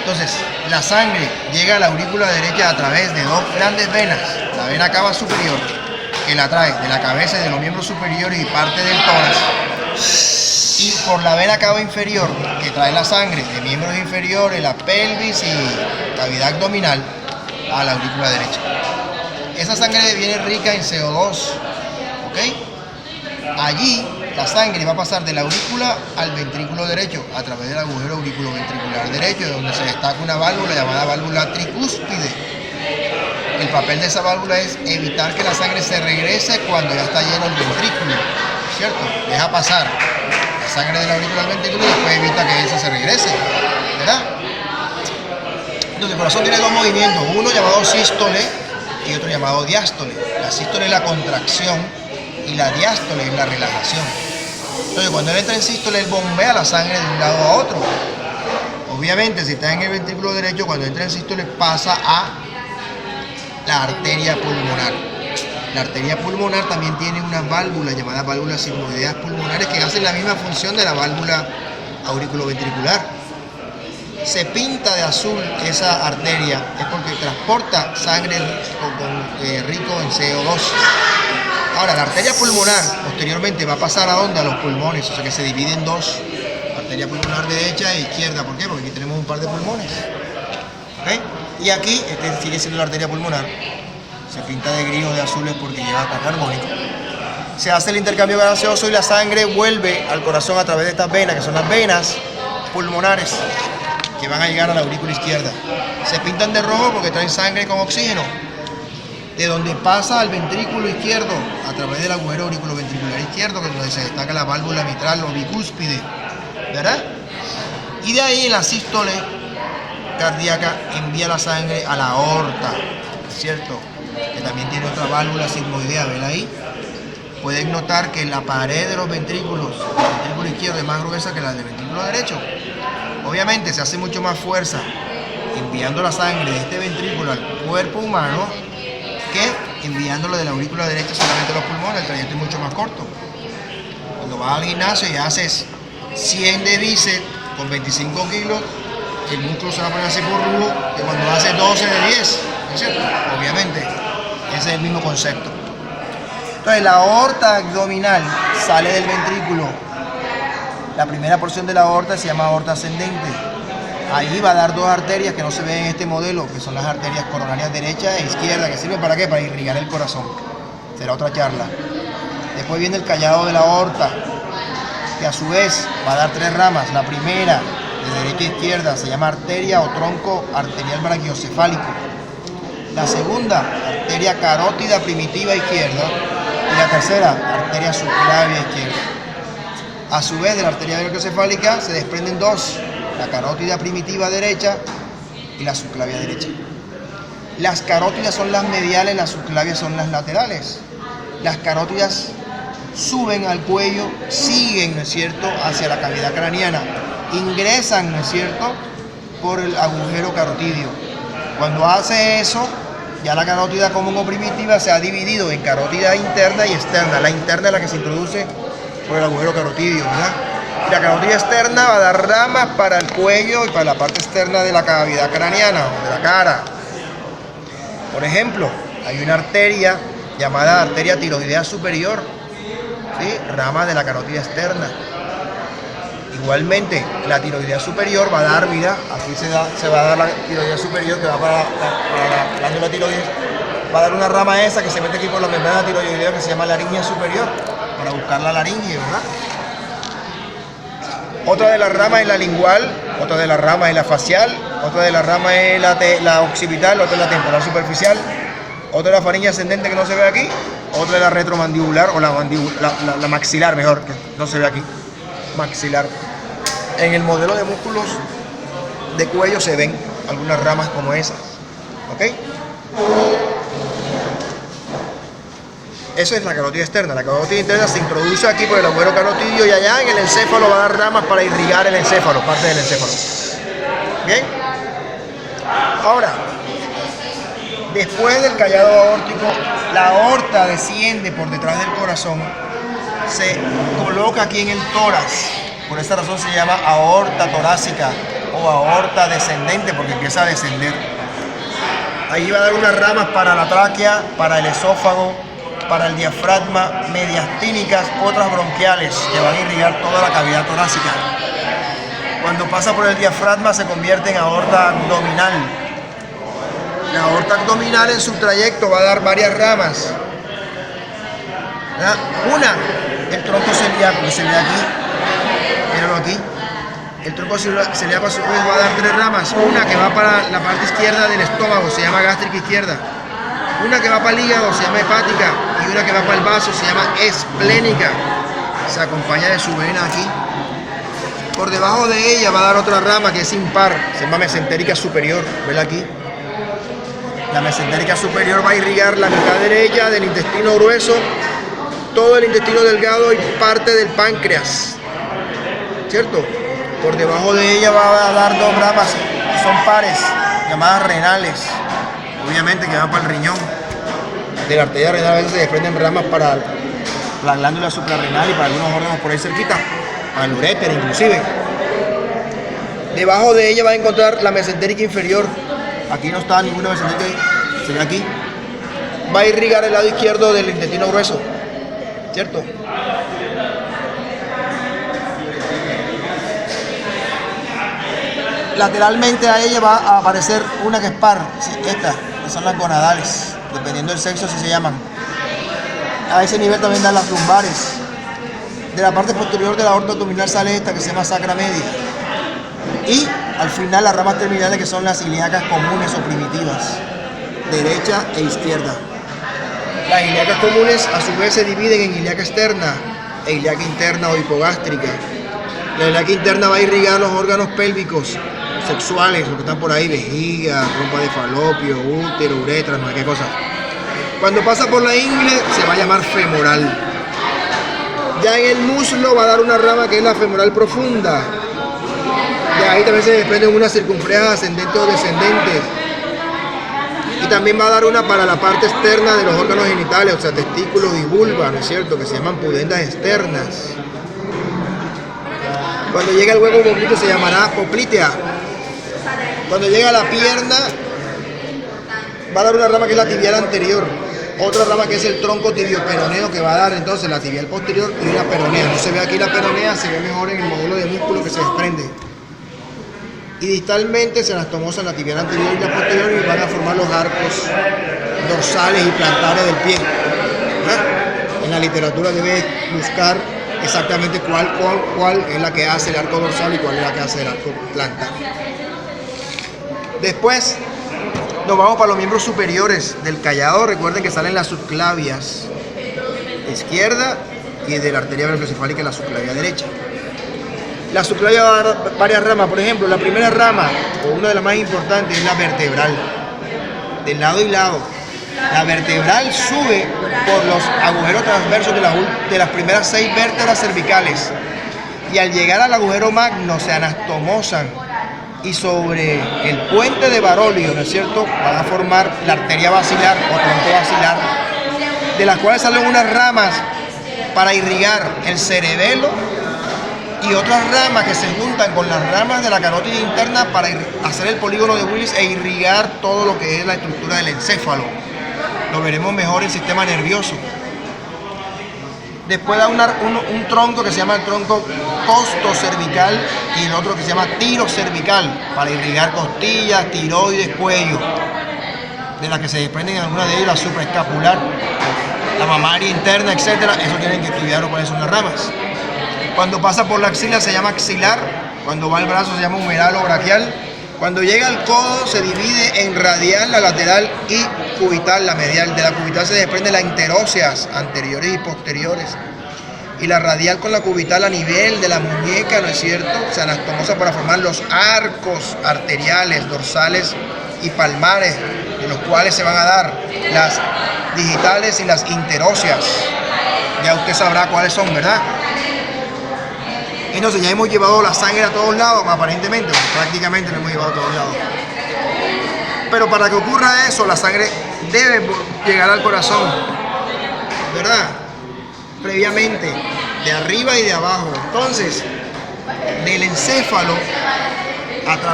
Entonces, la sangre llega a la aurícula derecha a través de dos grandes venas. La vena cava superior, que la trae de la cabeza y de los miembros superiores y parte del tórax. Y por la vena cava inferior, que trae la sangre de miembros inferiores, la pelvis y cavidad abdominal, a la aurícula derecha. Esa sangre viene rica en CO2, ¿ok? Allí la sangre va a pasar de la aurícula al ventrículo derecho a través del agujero auriculoventricular derecho, donde se destaca una válvula llamada válvula tricúspide. El papel de esa válvula es evitar que la sangre se regrese cuando ya está lleno el ventrículo, ¿cierto? Deja pasar la sangre de la aurícula al ventrículo y después evita que esa se regrese, ¿verdad? Entonces el corazón tiene dos movimientos, uno llamado sístole y otro llamado diástole. La sístole es la contracción y la diástole es la relajación. Entonces cuando él entra en sístole, él bombea la sangre de un lado a otro. Obviamente si está en el ventrículo derecho, cuando entra en sístole pasa a la arteria pulmonar. La arteria pulmonar también tiene una válvula llamada válvulas sigmoideas pulmonares que hacen la misma función de la válvula auriculoventricular. Se pinta de azul esa arteria es porque transporta sangre rico en CO2. Ahora, la arteria pulmonar posteriormente va a pasar a ¿dónde? A los pulmones, o sea que se divide en dos. Arteria pulmonar derecha e izquierda. ¿Por qué? Porque aquí tenemos un par de pulmones. ¿Okay? Y aquí, este sigue siendo la arteria pulmonar. Se pinta de gris o de azules porque lleva ataque armónico. Se hace el intercambio gaseoso y la sangre vuelve al corazón a través de estas venas, que son las venas pulmonares, que van a llegar a la aurícula izquierda. Se pintan de rojo porque traen sangre con oxígeno, de donde pasa al ventrículo izquierdo a través del agujero auriculoventricular izquierdo, que es donde se destaca la válvula mitral o bicúspide, ¿verdad? Y de ahí en la sístole cardíaca envía la sangre a la aorta, ¿cierto? Que también tiene otra válvula sigmoidea, ¿ven ahí? Pueden notar que la pared de los ventrículos, el ventrículo izquierdo es más gruesa que la del ventrículo derecho. Obviamente se hace mucho más fuerza enviando la sangre de este ventrículo al cuerpo humano que enviándolo de la aurícula derecha solamente a los pulmones. El trayecto es mucho más corto. Cuando vas al gimnasio y haces 100 de bíceps con 25 kilos, el músculo se va a poner así por rudo que cuando haces 12 de 10, ¿no es cierto? Obviamente, ese es el mismo concepto. Entonces la aorta abdominal sale del ventrículo. La primera porción de la aorta se llama aorta ascendente. Ahí va a dar dos arterias que no se ven en este modelo, que son las arterias coronarias derecha e izquierda, que sirven ¿para qué? Para irrigar el corazón. Será otra charla. Después viene el callado de la aorta, que a su vez va a dar tres ramas. La primera, de derecha a izquierda, se llama arteria o tronco arterial brachiocefálico. La segunda, arteria carótida primitiva izquierda. Y la tercera, arteria subclavia izquierda. A su vez, de la arteria brachiocefálica se desprenden dos, la carótida primitiva derecha y la subclavia derecha. Las carótidas son las mediales, las subclavias son las laterales. Las carótidas suben al cuello, siguen, ¿no es cierto?, hacia la cavidad craneana, ingresan, ¿no es cierto?, por el agujero carotidio. Cuando hace eso, ya la carótida común o primitiva se ha dividido en carótida interna y externa. La interna es la que se introduce por el agujero carotidio, ¿verdad? Y la carótida externa va a dar ramas para el cuello y para la parte externa de la cavidad craneana o de la cara. Por ejemplo, hay una arteria llamada arteria tiroidea superior, ¿sí? Rama de la carótida externa. Igualmente, la tiroidea superior va a dar, mira, aquí se va a dar la tiroidea superior que va para la glándula tiroides, va a dar una rama esa que se mete aquí por la membrana tiroidea que se llama laringe superior, para buscar la laringe, ¿verdad? Otra de las ramas es la lingual, otra de las ramas es la facial, otra de las ramas es la occipital, otra es la temporal superficial, otra es la faringe ascendente que no se ve aquí, otra es la retromandibular o la maxilar, mejor, que no se ve aquí, maxilar. En el modelo de músculos de cuello se ven algunas ramas como esas, ¿ok? Eso es la carótida externa. La carótida interna se introduce aquí por el agujero carotidio y allá en el encéfalo va a dar ramas para irrigar el encéfalo, parte del encéfalo. ¿Bien? Ahora, después del callado aórtico, la aorta desciende por detrás del corazón, se coloca aquí en el tórax. Por esta razón se llama aorta torácica o aorta descendente, porque empieza a descender. Ahí va a dar unas ramas para la tráquea, para el esófago, para el diafragma, mediastínicas, otras bronquiales que van a irrigar toda la cavidad torácica. Cuando pasa por el diafragma se convierte en aorta abdominal. La aorta abdominal en su trayecto va a dar varias ramas. Una, el tronco celíaco, que se ve aquí, míralo aquí. El tronco celíaco a su vez va a dar 3 ramas. Una que va para la parte izquierda del estómago, se llama gástrica izquierda. Una que va para el hígado, se llama hepática. Y una que va para el vaso, se llama esplénica. Se acompaña de su vena aquí. Por debajo de ella va a dar otra rama que es impar, se llama mesentérica superior. ¿Ves aquí? La mesentérica superior va a irrigar la mitad derecha del intestino grueso, todo el intestino delgado y parte del páncreas, ¿cierto? Por debajo de ella va a dar 2 ramas, son pares, llamadas renales, obviamente que van para el riñón. De la arteria renal a veces se desprenden ramas para la glándula suprarrenal y para algunos órganos por ahí cerquita, para el uréter inclusive. Debajo de ella va a encontrar la mesentérica inferior. Aquí no está ninguna mesentérica, se ve aquí. Va a irrigar el lado izquierdo del intestino grueso, ¿cierto? Lateralmente a ella va a aparecer una que es par, esta, que son las gonadales, dependiendo del sexo así se llaman. A ese nivel también dan las lumbares. De la parte posterior de la aorta abdominal sale esta que se llama sacra media. Y al final las ramas terminales que son las ilíacas comunes o primitivas, derecha e izquierda. Las ilíacas comunes a su vez se dividen en ilíaca externa e ilíaca interna o hipogástrica. La ilíaca interna va a irrigar los órganos pélvicos sexuales, los que están por ahí, vejiga, trompa de falopio, útero, uretra, no sé qué cosas. Cuando pasa por la ingle se va a llamar femoral. Ya en el muslo va a dar una rama que es la femoral profunda. De ahí también se desprenden unas circunflejas ascendentes o descendentes. Y también va a dar una para la parte externa de los órganos genitales, o sea, testículos y vulva, ¿no es cierto? Que se llaman pudendas externas. Cuando llega el huevo popliteo se llamará poplitea. Cuando llega a la pierna va a dar una rama que es la tibial anterior. Otra rama que es el tronco tibioperoneo, que va a dar entonces la tibial posterior y una peronea. No se ve aquí la peronea, se ve mejor en el módulo de músculo que se desprende. Y distalmente se anastomosan la tibial anterior y la posterior y van a formar los arcos dorsales y plantares del pie. En la literatura debe buscar exactamente cuál es la que hace el arco dorsal y cuál es la que hace el arco plantar. Después nos vamos para los miembros superiores del callado. Recuerden que salen las subclavias izquierda y de la arteria brachiocefálica la subclavia derecha. La subclavia va a dar varias ramas. Por ejemplo, la primera rama, o una de las más importantes, es la vertebral, de lado y lado. La vertebral sube por los agujeros transversos de las primeras 6 vértebras cervicales y al llegar al agujero magno se anastomosan y sobre el puente de Barolio, ¿no es cierto?, van a formar la arteria basilar o tronco basilar, de las cuales salen unas ramas para irrigar el cerebelo y otras ramas que se juntan con las ramas de la carótida interna para hacer el polígono de Willis e irrigar todo lo que es la estructura del encéfalo. Lo veremos mejor en el sistema nervioso. Después da un tronco que se llama el tronco costocervical y el otro que se llama tirocervical para irrigar costillas, tiroides, cuello, de las que se desprenden algunas de ellas, la supraescapular, la mamaria interna, etcétera. Eso tienen que estudiar cuáles son las ramas. Cuando pasa por la axila se llama axilar, cuando va al brazo se llama humeral o braquial. Cuando llega al codo se divide en radial, la lateral y cubital, la medial. De la cubital se desprenden las interóseas anteriores y posteriores. Y la radial con la cubital a nivel de la muñeca, ¿no es cierto?, se anastomosa para formar los arcos arteriales, dorsales y palmares, de los cuales se van a dar las digitales y las interóseas. Ya usted sabrá cuáles son, ¿verdad? Entonces ya hemos llevado la sangre a todos lados, aparentemente, prácticamente lo hemos llevado a todos lados. Pero para que ocurra eso, la sangre debe llegar al corazón, ¿verdad? Previamente, de arriba y de abajo. Entonces, del encéfalo,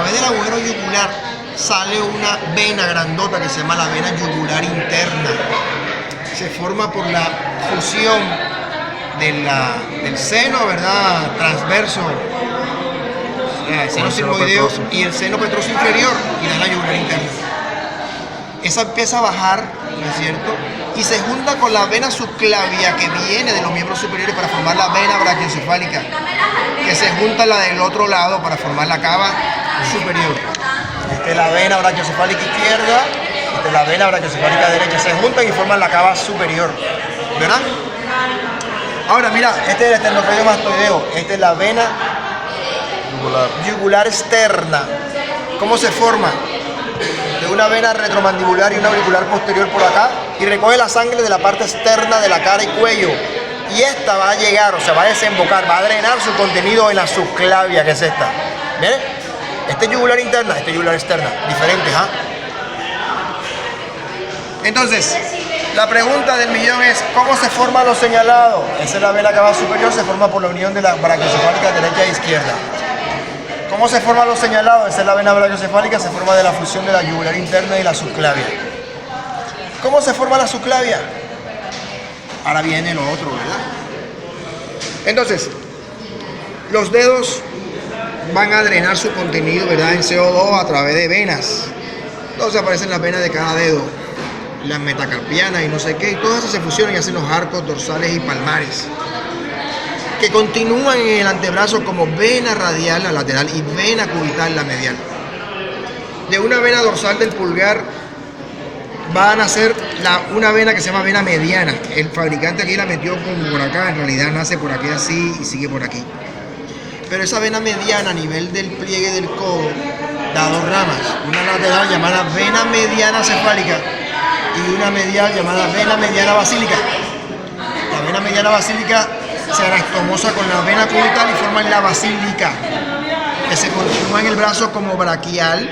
través del agujero yugular sale una vena grandota que se llama la vena yugular interna. Se forma por la fusión del seno, ¿verdad? Transverso, el seno sigmoideo y el seno petroso inferior, y da la yugular interna. Esa empieza a bajar, ¿no es cierto? Y se junta con la vena subclavia que viene de los miembros superiores para formar la vena brachiocefálica, que se junta a la del otro lado para formar la cava superior. Esta es la vena brachiocefálica izquierda, esta es la vena brachiocefálica derecha, se juntan y forman la cava superior, ¿verdad? Ahora mira, este es el esternocleido mastoideo, esta es la vena yugular externa. ¿Cómo se forma? De una vena retromandibular y una auricular posterior por acá, y recoge la sangre de la parte externa de la cara y cuello, y esta va a llegar, o sea, va a desembocar, va a drenar su contenido en la subclavia, que es esta. ¿Ven? Este es yugular interna, este es yugular externa, diferentes, ¿ah? Entonces, la pregunta del millón es, ¿cómo se forma lo señalado? Esa es la vena cava superior, se forma por la unión de la brachiocefálica derecha e izquierda. ¿Cómo se forma lo señalado? Esa es la vena brachiocefálica, se forma de la fusión de la yugular interna y la subclavia. ¿Cómo se forma la subclavia? Ahora viene lo otro, ¿verdad? Entonces, los dedos van a drenar su contenido, ¿verdad? En CO2 a través de venas. Entonces aparecen las venas de cada dedo, las metacarpianas y no sé qué, y todas esas se fusionan y hacen los arcos dorsales y palmares, que continúan en el antebrazo como vena radial, la lateral, y vena cubital, la medial. De una vena dorsal del pulgar va a nacer una vena que se llama vena mediana. El fabricante aquí la metió como por acá, en realidad nace por aquí así y sigue por aquí. Pero esa vena mediana a nivel del pliegue del codo da dos ramas, una lateral llamada vena mediana cefálica y una medial llamada vena mediana basílica. La vena mediana basílica se anastomosa con la vena cubital y forman la basílica, que se continúa en el brazo como braquial.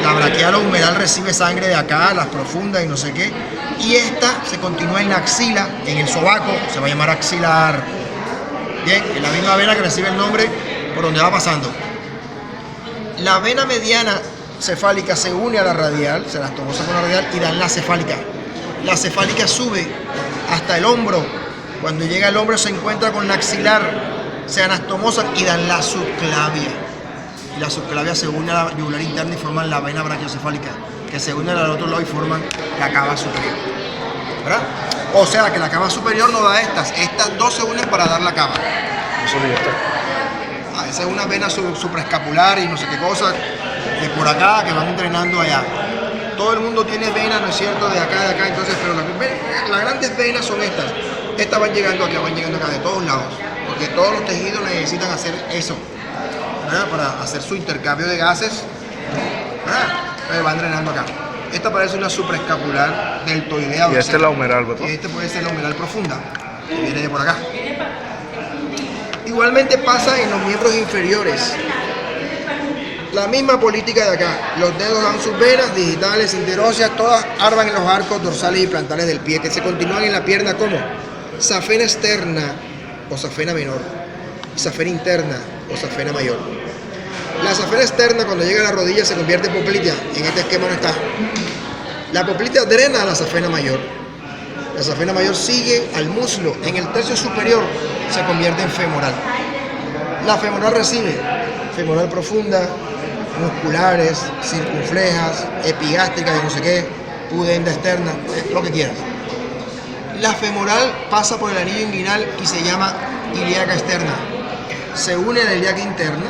La braquial o humeral recibe sangre de acá, las profundas y no sé qué, y esta se continúa en la axila, en el sobaco, se va a llamar axilar. Bien, es la misma vena que recibe el nombre por donde va pasando. La vena mediana cefálica se une a la radial, se anastomosa con la radial y dan la cefálica. La cefálica sube hasta el hombro. Cuando llega al hombro se encuentra con la axilar, se anastomosan y dan la subclavia. Y la subclavia se une a la yugular interna y forman la vena brachiocefálica, que se une al otro lado y forman la cava superior, ¿verdad? O sea que la cava superior no da estas dos se unen para dar la cava. Esa es una vena supraescapular y no sé qué cosa, de por acá, que van entrenando allá. Todo el mundo tiene venas, ¿no es cierto? De acá, entonces, pero las grandes venas son estas. Estas van llegando acá, de todos lados, porque todos los tejidos necesitan hacer eso, ¿verdad? Para hacer su intercambio de gases, ¿verdad? Entonces van drenando acá. Esta parece una supraescapular deltoidea. Y esta es la humeral, ¿verdad? Y este puede ser la humeral profunda, que viene de por acá. Igualmente pasa en los miembros inferiores. La misma política de acá. Los dedos dan sus venas digitales, interóseas, todas arman en los arcos dorsales y plantales del pie, que se continúan en la pierna como safena externa o safena menor, safena interna o safena mayor. La safena externa, cuando llega a la rodilla, se convierte en poplitea. En este esquema no está. La poplitea drena a la safena mayor. La safena mayor sigue al muslo. En el tercio superior se convierte en femoral. La femoral recibe femoral profunda, musculares, circunflejas, epigástricas y no sé qué, pudenda externa, lo que quieras. La femoral pasa por el anillo inguinal y se llama ilíaca externa. Se une a la ilíaca interna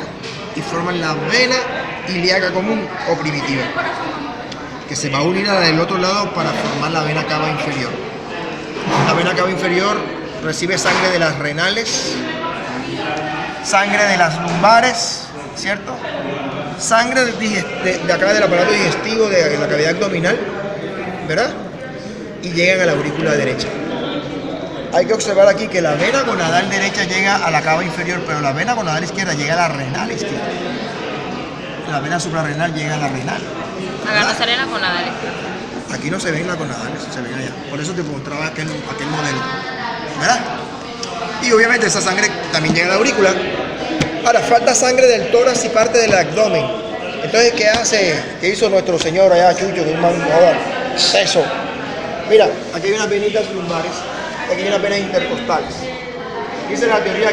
y forman la vena ilíaca común o primitiva, que se va a unir a la del otro lado para formar la vena cava inferior. La vena cava inferior recibe sangre de las renales, sangre de las lumbares, ¿cierto? Sangre de acá del aparato digestivo, de la cavidad abdominal, ¿verdad? Y llegan a la aurícula derecha. Hay que observar aquí que la vena gonadal derecha llega a la cava inferior, pero la vena gonadal izquierda llega a la renal izquierda. La vena suprarrenal llega a la renal. Acá no sale la gonadal. Aquí no se ven las gonadales, se ven allá. Por eso te mostraba aquel modelo, ¿verdad? Y obviamente esa sangre también llega a la aurícula. Ahora, falta sangre del tórax y parte del abdomen. Entonces, ¿qué hizo nuestro señor allá, Chucho, que es un man, joder, eso? Mira, aquí hay unas venitas lumbares, aquí hay unas venas intercostales. Dice la teoría